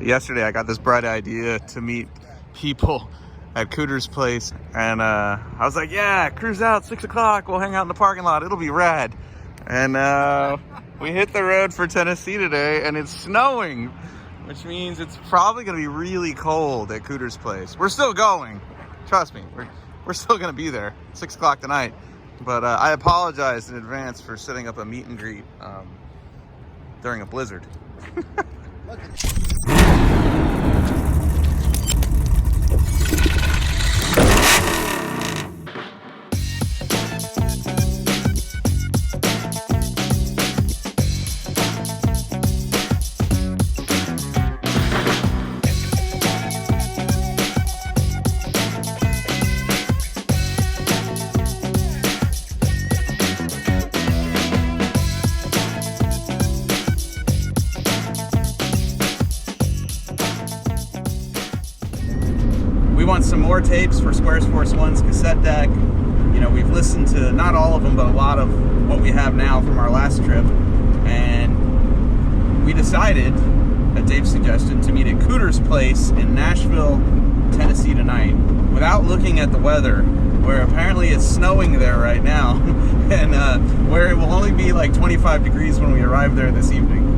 yesterday I got this bright idea to meet people at Cooter's place, and I was like, yeah, cruise out 6 o'clock, we'll hang out in the parking lot, it'll be rad. And we hit the road for Tennessee today, and it's snowing, which means it's probably gonna be really cold at Cooter's place. We're still going, trust me, we're still gonna be there 6 o'clock tonight. But I apologize in advance for setting up a meet and greet during a blizzard. We want some more tapes for Squares Force One's cassette deck. You know, we've listened to not all of them, but a lot of what we have now from our last trip. And we decided, at Dave's suggestion, to meet at Cooter's place in Nashville, Tennessee tonight, without looking at the weather, where apparently it's snowing there right now, and where it will only be like 25 degrees when we arrive there this evening.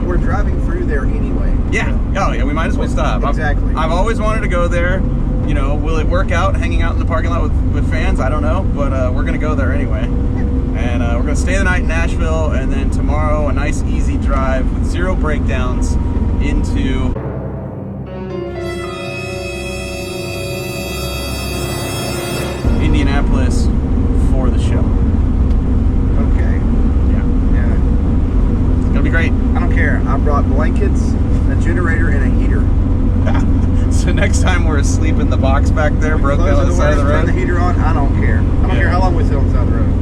We're driving through there anyway. Yeah, oh yeah, we might as well stop. Exactly. I've always wanted to go there. You know, will it work out hanging out in the parking lot with fans? I don't know, but we're gonna go there anyway. And we're gonna stay the night in Nashville, and then tomorrow a nice easy drive with 0 breakdowns into Indianapolis for the show. Okay. Yeah. It's gonna be great. I don't care. I brought blankets, a generator, and a heater. So next time we're asleep in the box back there, broke down on the side of the road. Turn the heater on. I don't care. I don't care how long we sit on the side of the road.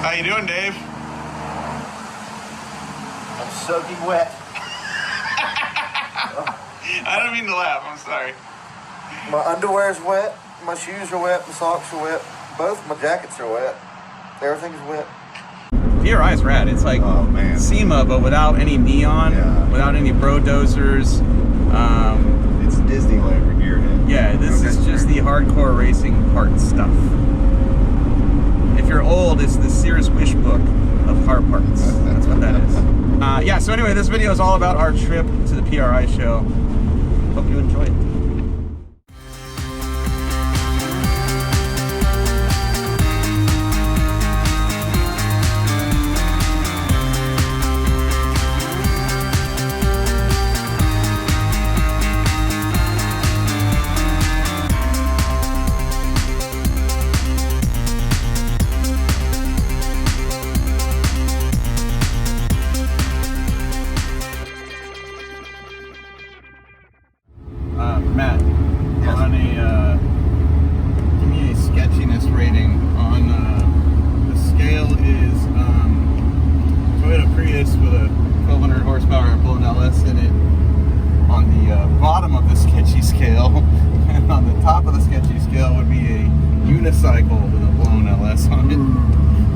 How you doing, Dave? I'm soaking wet. I don't mean to laugh. I'm sorry. My underwear's wet. My shoes are wet. My socks are wet. Both my jackets are wet. Everything's wet. PRI is rad. It's like SEMA, but without any neon, without any bro dozers. It's Disneyland for gearhead. Yeah, this is just the hardcore racing part stuff. If you're old, it's the Sears Wish book of car parts. That's what that is. Yeah, so anyway, this video is all about our trip to the PRI show. Hope you enjoy it. Matt, on a give me a sketchiness rating on the scale is Toyota Prius with a 1200 horsepower blown LS in it on the bottom of the sketchy scale, and on the top of the sketchy scale would be a unicycle with a blown LS on it.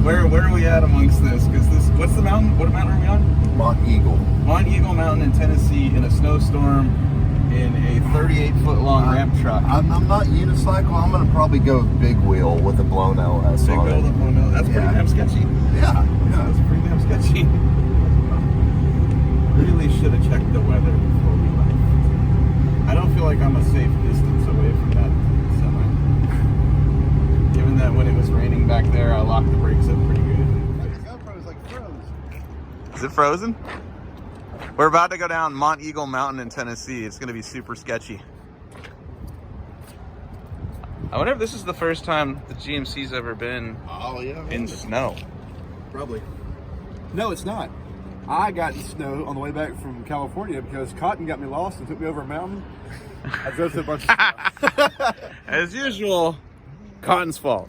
Where are we at amongst this? Because this, what's the mountain? What mountain are we on? Mont Eagle. Mont Eagle Mountain in Tennessee in a snowstorm, in a 38-foot long ramp truck. I'm not unicycle. I'm gonna probably go big wheel with a blown LS Big on wheel it. with a blown LS. That's pretty damn sketchy. Yeah. That's pretty damn sketchy. Really should have checked the weather before we left. I don't feel like I'm a safe distance away from that semi. Given that when it was raining back there, I locked the brakes up pretty good. Your GoPro's like froze. Is it frozen? We're about to go down Mont Eagle Mountain in Tennessee. It's going to be super sketchy. I wonder if this is the first time the GMC's ever been in snow. Probably. No, it's not. I got in snow on the way back from California because Cotton got me lost and took me over a mountain. I drove through a bunch of snow. As usual, Cotton's fault.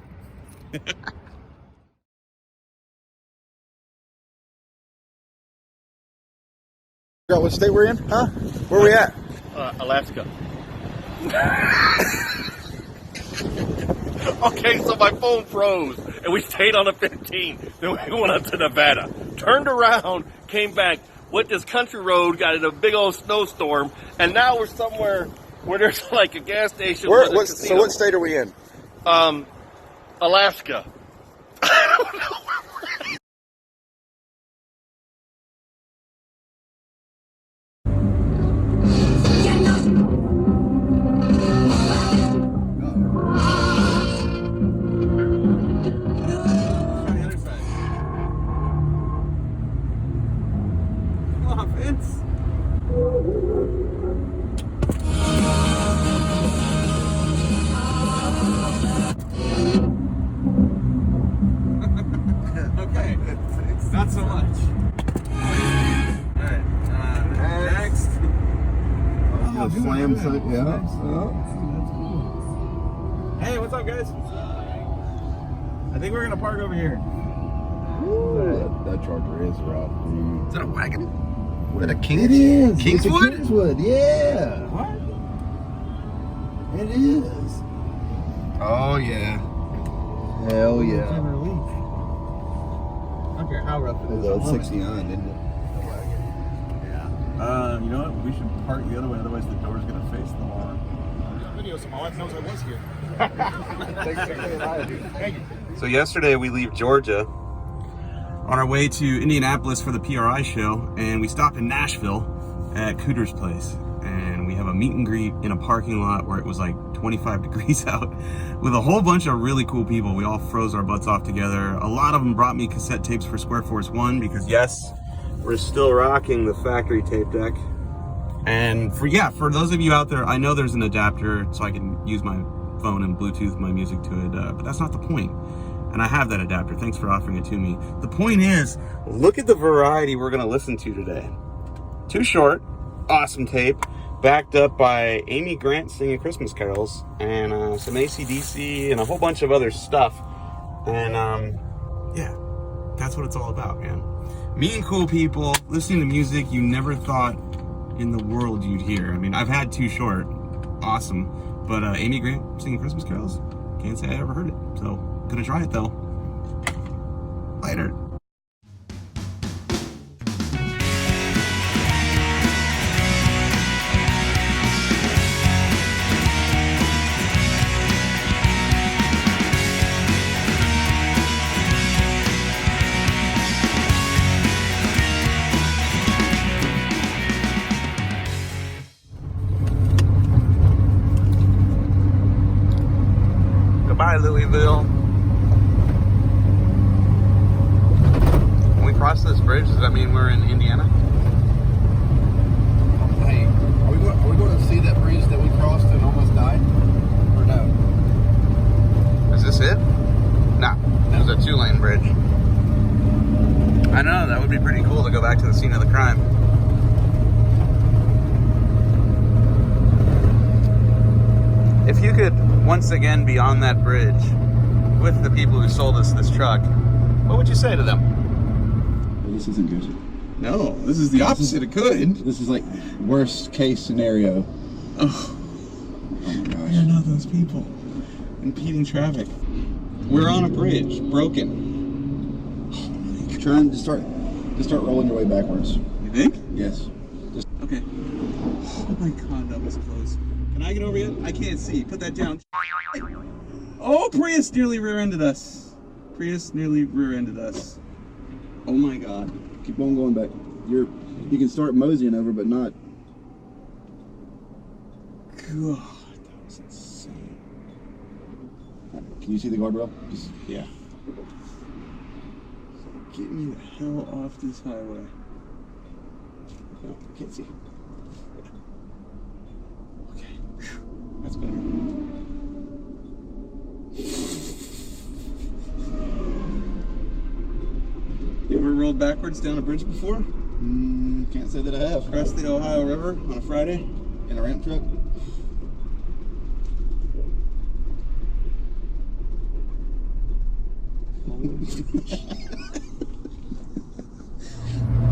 What state we're in? Huh? Where we at? Alaska. Okay, so my phone froze, and we stayed on the 15. Then we went up to Nevada, turned around, came back, went this country road, got in a big old snowstorm, and now we're somewhere where there's like a gas station. So what state are we in? Alaska. I don't know. Okay, not so much. Alright, next. Slam set, yeah. Hey, what's up, guys? I think we're gonna park over here. That Charger is rough, dude. Is that a wagon? Is that a King? It is. Kingswood? It's a Kingswood, yeah. What? It is. Oh yeah. Hell yeah. I don't care how rough it is. It's 69, isn't it? You know what? We should park the other way, otherwise the door's gonna face the lawn. Video, so my wife knows I was here. Thank you. So yesterday we leave Georgia on our way to Indianapolis for the PRI show, and we stopped in Nashville at Cooter's Place, and we have a meet and greet in a parking lot where it was like 25 degrees out with a whole bunch of really cool people. We all froze our butts off together. A lot of them brought me cassette tapes for Square Force 1 because yes, we're still rocking the factory tape deck. And for those of you out there, I know there's an adapter so I can use my phone and Bluetooth my music to it, but that's not the point. And I have that adapter. Thanks for offering it to me. The point is, look at the variety we're gonna listen to today. Too Short, awesome tape, backed up by Amy Grant singing Christmas carols, and some AC/DC and a whole bunch of other stuff. And yeah, that's what it's all about, man. Meeting cool people, listening to music you never thought in the world you'd hear. I mean, I've had Too Short, awesome, but Amy Grant singing Christmas carols, can't say I ever heard it. So, gonna try it though. Later. Goodbye, Louisville. When we cross this bridge, does that mean we're in Indiana? Hey, are we going to see that bridge that we crossed and almost died? Or no? Is this it? Nah, it was a 2-lane bridge. I know, that would be pretty cool to go back to the scene of the crime. If you could once again be on that bridge with the people who sold us this truck, what would you say to them? This isn't good. No, this is the opposite. It could. This is like worst case scenario. Oh my gosh. We're not those people. Impeding traffic. We're on a bridge, broken. Oh my God. Trying to start rolling your way backwards. You think? Yes. Okay. Oh my God, that was close. Can I get over yet? I can't see. Put that down. Oh, Prius nearly rear-ended us. Prius nearly rear-ended us. Oh my God. Keep on going back. You can start moseying over, but not. God, that was insane. Can you see the guardrail? Just, yeah. Get me the hell off this highway. No, I can't see. Okay. Whew. That's better. You ever rolled backwards down a bridge before? Can't say that I have. Across the Ohio River on a Friday? In a ramp truck?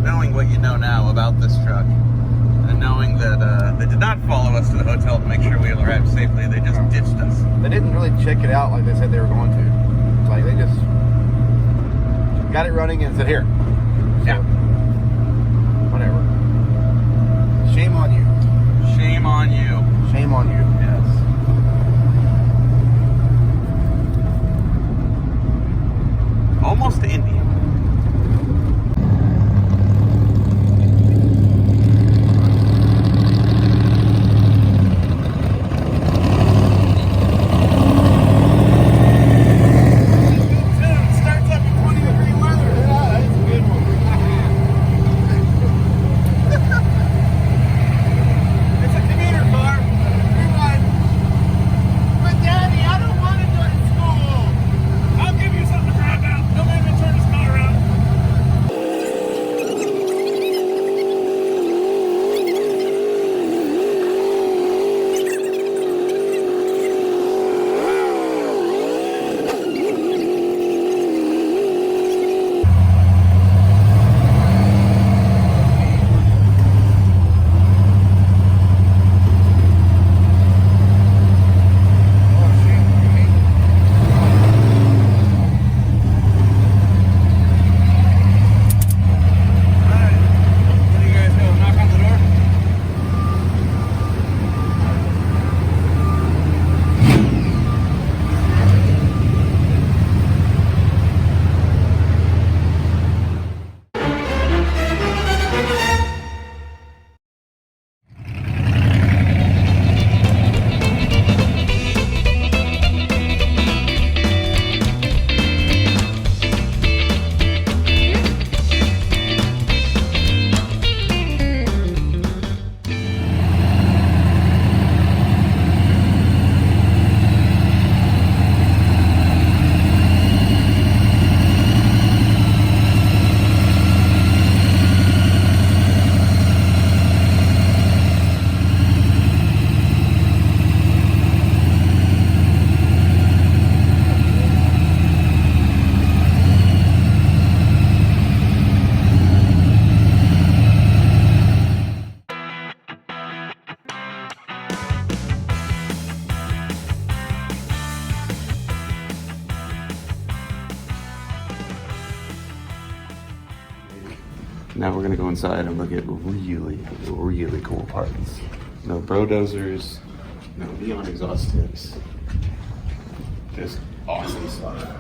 Knowing what you know now about this truck, and knowing that they did not follow us to the hotel to make sure we arrived safely. They just ditched us. They didn't really check it out like they said they were going to. It's like they just got it running and said, here. Yeah. Whatever. Shame on you. Shame on you. Shame on you. Yes. Almost to India. Now we're gonna go inside and look at really, really cool parts. No brodozers, no neon exhaust tips. Just awesome stuff.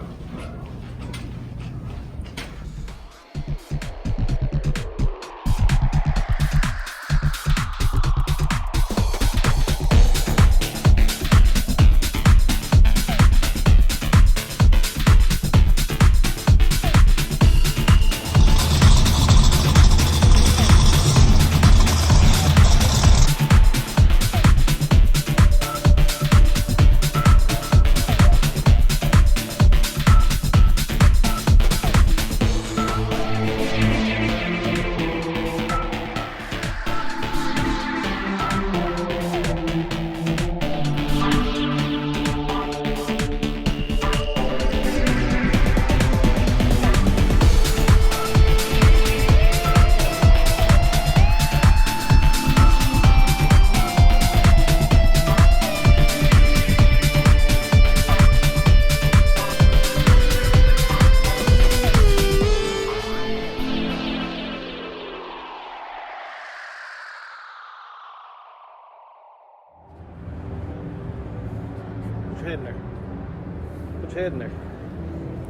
Put your head in there. Put your head in there.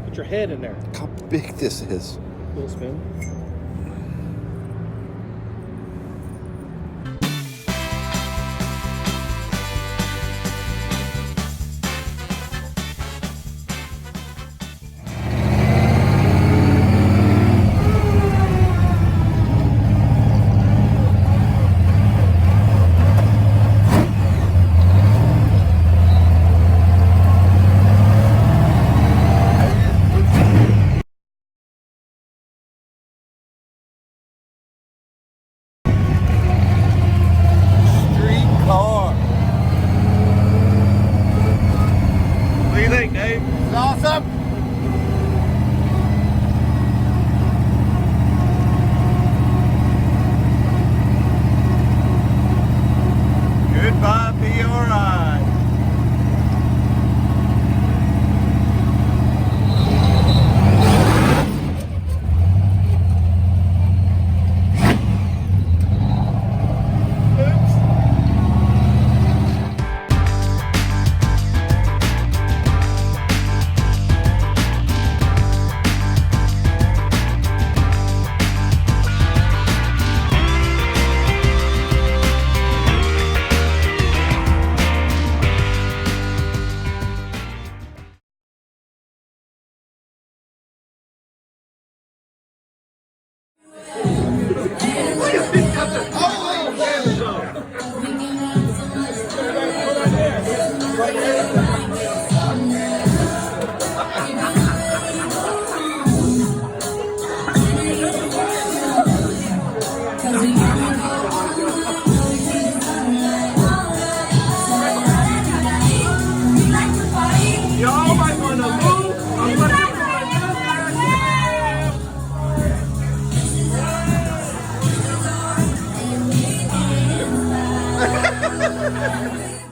Put your head in there. Look how big this is. Little spoon. Bye.